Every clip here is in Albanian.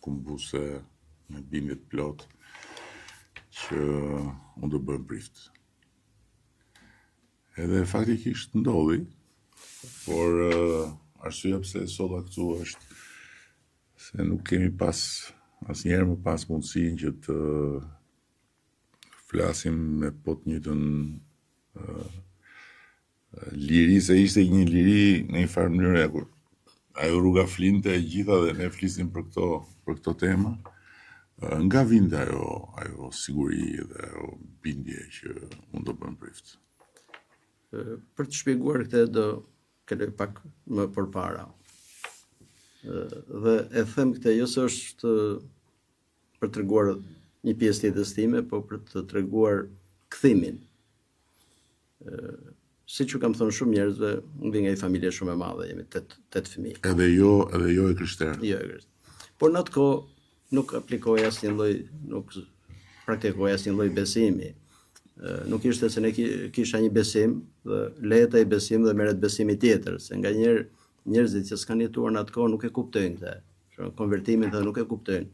kumbuse me bindje të plot që unë do bëm prift. Edhe faktikisht ndodhi, por arsyeja pse solla këtu është se nuk kemi asnjëherë më pas mundësinë që të flasim me po të njëjtën liri, se ishte një liri në një farë mënyrë kur ajo rruga flinte e gjitha dhe ne flisnim për këto tema. Nga vinte ajo siguri dhe ajo bindje që unë do bëm prift. Për të shpjeguar këtë do kaloj pak më përpara. Dhe e them këtë jo se është për të treguar një pjesë të jetës time, po për të treguar kthimin. Siç u kam thënë shumë njerëzve, unë vi nga një familje shumë e madhe, jemi 8 fëmijë. Edhe jo e krishterë. Jo e krishterë. Por në atë kohë nuk aplikoj asnjë lloj, nuk praktikoj asnjë lloj besimi. Nuk ishte se ne kisha një besim dhe lehet ai besim dhe merret besimi tjetër, se nganjëherë njerëzit që s'kan jetuar në atë kohë nuk e kuptojnë këtë. Konvertimin dhe nuk e kuptojnë.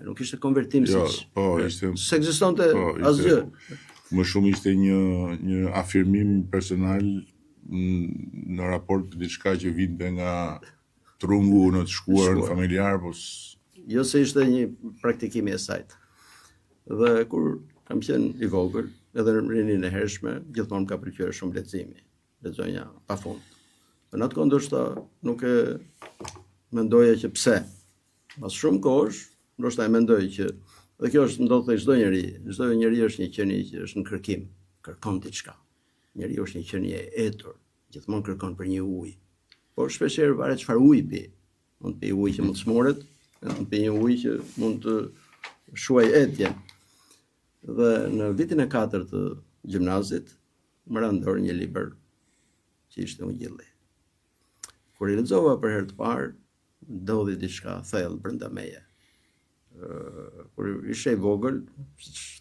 Nuk ishte konvertim siç. Ishte. S'ekzistonte asgjë. Më shumë ishte një afirmim personal në raport të diçka që vinte nga trungu në të shkuarën familjar, po jo se ishte një praktikim i asajt. Dhe kur kam qenë i vogël, edhe në rinin e hershme, gjithmonë më ka pëlqyer shumë leximi. Lexonja pafund. Në atë kohë ndoshta nuk e mendoja që pse. Pas shumë kohësh, ndoshta e mendoj që dhe kjo është ndodh te çdo njeri. Çdo njeri është një qenie që është në kërkim, kërkon diçka. Njeriu është një qenie e etur, gjithmonë kërkon për një ujë. Por shpeshherë varet çfarë uji pi. Mund të pi ujë që mund të smoret, mund të pi një ujë që mund të shuaj etjen. Dhe në vitin e 4 të gjimnazit më ra dorë një libër që ishte Ungjilli. Kur i lexova për herë të parë, ndodhi diçka thellë brenda meje. Kur isha i vogël,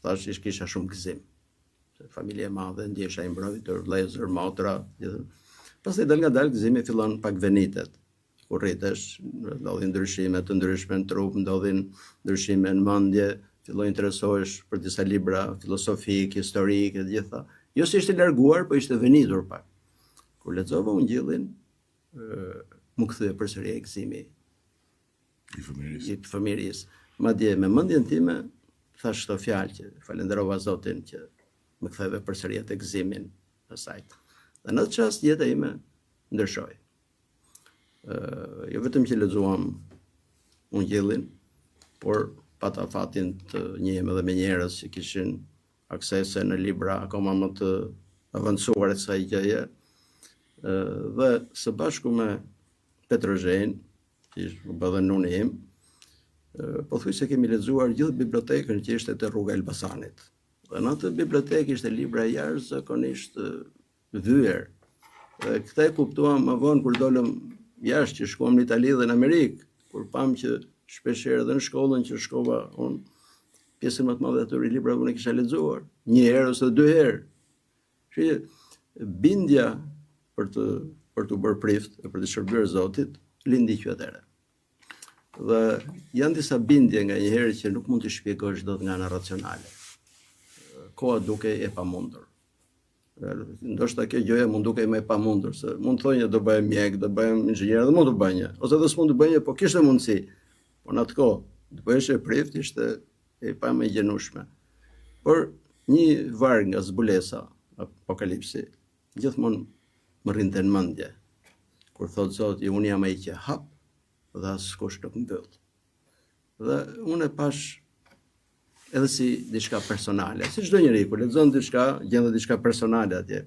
thash kisha shumë gëzim. Se familje e madhe, ndjesha i mbrojtur, vëllezër, motra. Pastaj dal nga dal gëzimi fillon pak venitet. Kur rritesh, ndodhin ndryshime të ndryshme në trup, ndodhin ndryshime në mendje, filloj interesohesh për disa libra filosofik, historik e gjitha. Jo se ishte larguar, po ishte venitur pak. Kur lexova Ungjillin, më kthye përsëri gëzimi i fëmijërisë. Madje me mendjen time thash këto fjalë që falenderova Zotin që më ktheve përsëri atë gëzimin të saj. Dhe në atë çast jeta ime ndryshoi. Jo vetëm që lexuam Ungjillin, por pata fatin të njihem edhe me njerëz që kishin aksese në libra akoma më të avancuar se ai gjëje. Dhe së bashku me Petrozhen, që u bë dhe nuni im, po thuj se kemi lexuar gjithë bibliotekën që ishte te rruga Elbasanit. Dhe në atë bibliotekë ishte libra jashtëzakonisht vyer. Dhe këtë e kuptuam më vonë kur dolëm jashtë, që shkuam në Itali dhe në Amerikë, kur pam që shpeshherë edhe në shkollën që shkova unë, pjesën më të madhe të atyre librave unë kisha lexuar, një herë ose 2 herë. Kështu bindja për të bërë prift e për të shërbyer Zotit lindi që atëherë. Dhe janë disa bindje nga një herë që nuk mund të shpjegosh dot nga ana racionale. Koha dukej e pamundur. Ndoshta kjo gjëja mund dukej më e pamundur, se mund të thonë do bëhem mjek, do bëhem inxhinier, dhe mund të bëj, ose edhe s'mund të bëj, po kishte mundësi. Po në atë kohë, të bëhesh e prift ishte e pamëgjenueshme. Por një varg nga zbulesa, Apokalipsi, gjithmonë më rrinte në mendje. Kur thot Zoti, unë jam ai që hap dhe askush nuk mbyll. Dhe unë e pash edhe si diçka personale. Si çdo njeri kur lexon diçka, gjen diçka personale atje.